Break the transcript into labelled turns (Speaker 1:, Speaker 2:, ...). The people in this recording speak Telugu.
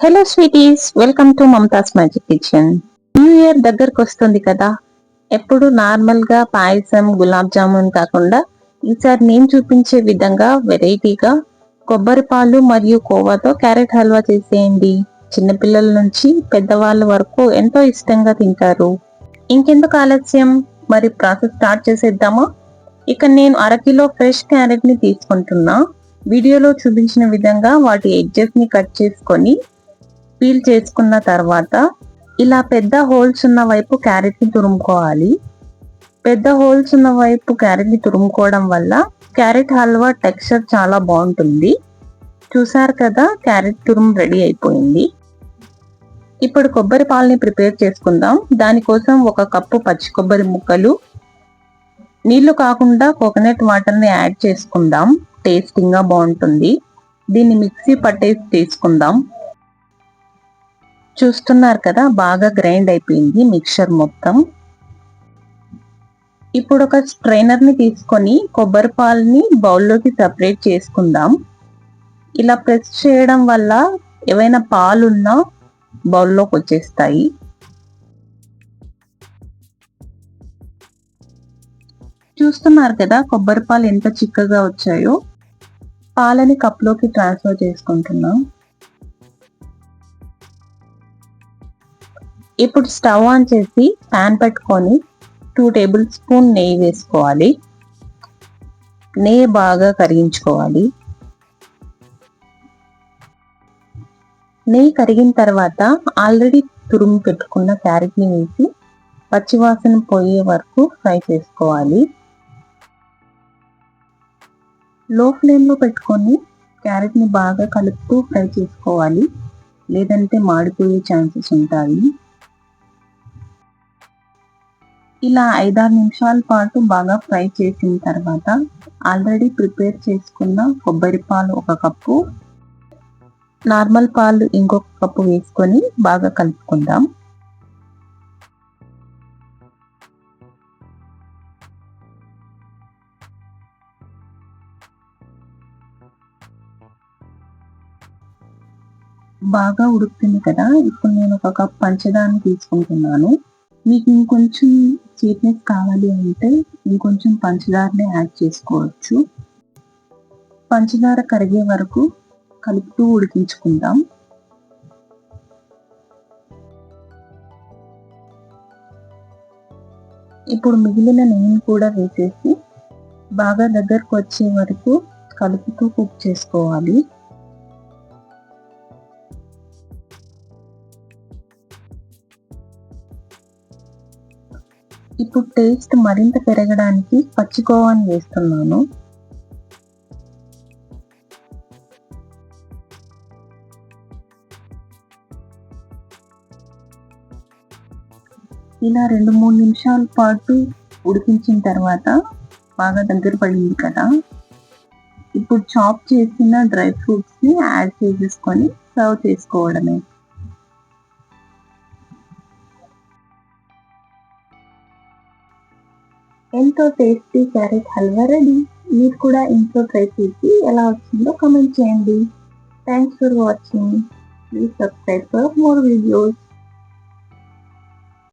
Speaker 1: Hello sweeties, welcome to Mamata's magic kitchen. New year దగ్గరకు వస్తుంది కదా. ఎప్పుడు నార్మల్ గా పాయసం, గులాబ్ జామున్ కాకుండా ఈసారి నేను చూపించే విధంగా వెరైటీగా కొబ్బరి పాలు మరియు కోవాతో క్యారెట్ హల్వా చేసేయండి. చిన్నపిల్లల నుంచి పెద్దవాళ్ళ వరకు ఎంతో ఇష్టంగా తింటారు. ఇంకెందుకు ఆలస్యం, మరి ప్రాసెస్ స్టార్ట్ చేసేద్దామా? ఇక నేను అరకిలో ఫ్రెష్ క్యారెట్ ని తీసుకుంటున్నా. వీడియోలో చూపించిన విధంగా వాటి ఎడ్జెస్ ని కట్ చేసుకొని పీల్ చేసుకున్న తర్వాత ఇలా పెద్ద హోల్స్ ఉన్న వైపు క్యారెట్ ని తురుముకోవాలి. పెద్ద హోల్స్ ఉన్న వైపు క్యారెట్ ని తురుముకోవడం వల్ల క్యారెట్ హల్వా టెక్స్చర్ చాలా బాగుంటుంది. చూసారు కదా, క్యారెట్ తురుము రెడీ అయిపోయింది. ఇప్పుడు కొబ్బరి పాలని ప్రిపేర్ చేసుకుందాం. దానికోసం 1 కప్పు పచ్చి కొబ్బరి ముక్కలు, నీళ్లు కాకుండా కోకోనట్ వాటర్ ని యాడ్ చేసుకుందాం. టేస్టింగ్ గా బాగుంటుంది. దీన్ని మిక్సీ పట్టేసి తీసుకుందాం. చూస్తున్నారు కదా, బాగా గ్రైండ్ అయిపోయింది మిక్చర్ మొత్తం. ఇప్పుడు ఒక స్ట్రైనర్ ని తీసుకొని కొబ్బరి పాలని బౌల్లోకి సపరేట్ చేసుకుందాం. ఇలా ప్రెస్ చేయడం వల్ల ఏవైనా పాలున్నా బౌల్లోకి వచ్చేస్తాయి. చూస్తున్నారు కదా, కొబ్బరి పాలు ఎంత చిక్కగా వచ్చాయో. పాలని కప్లోకి ట్రాన్స్ఫర్ చేసుకుంటున్నాం. ఇప్పుడు స్టవ్ ఆన్ చేసి ప్యాన్ పెట్టుకొని 2 టేబుల్ స్పూన్ నెయ్యి వేసుకోవాలి. నెయ్యి బాగా కరిగించుకోవాలి. నెయ్యి కరిగిన తర్వాత ఆల్రెడీ తురుము పెట్టుకున్న క్యారెట్ ని వేసి పచ్చివాసన పోయే వరకు ఫ్రై చేసుకోవాలి. లో ఫ్లేమ్ లో పెట్టుకొని క్యారెట్ ని బాగా కలుపుతూ ఫ్రై చేసుకోవాలి, లేదంటే మాడిపోయే ఛాన్సెస్ ఉంటాయి. ఇలా 5-6 నిమిషాల పాటు బాగా ఫ్రై చేసిన తర్వాత ఆల్రెడీ ప్రిపేర్ చేసుకున్న కొబ్బరి పాలు 1 కప్పు, నార్మల్ పాలు ఇంకొక కప్పు వేసుకొని బాగా కలుపుకుందాం. బాగా ఉడుకుతుంది కదా. ఇప్పుడు నేను 1 కప్ పంచదారని తీసుకుంటున్నాను. మీకు ఇంకొంచెం స్వీట్నెస్ కావాలి అంటే ఇంకొంచెం పంచదారని యాడ్ చేసుకోవచ్చు. పంచదార కరిగే వరకు కలుపుతూ ఉడికించుకుందాం. ఇప్పుడు మిగిలిన నెయ్యిని కూడా వేసేసి బాగా దగ్గరకు వచ్చే వరకు కలుపుతూ కుక్ చేసుకోవాలి. ఇప్పుడు టేస్ట్ మరింత పెరగడానికి పచ్చికోవాని వేస్తున్నాను. ఇలా 2-3 నిమిషాల పాటు ఉడికించిన తర్వాత బాగా దగ్గర పడింది కదా. ఇప్పుడు చాప్ చేసిన డ్రై ఫ్రూట్స్ ని యాడ్ చేసేసుకొని సర్వ్ చేసుకోవడమే. ఎంతో టేస్టీ క్యారెట్ హల్వా రెడీ. మీరు కూడా ఇంట్లో ట్రై చేసి ఎలా వచ్చిందో కామెంట్ చేయండి. Thanks for watching. Please subscribe for more videos.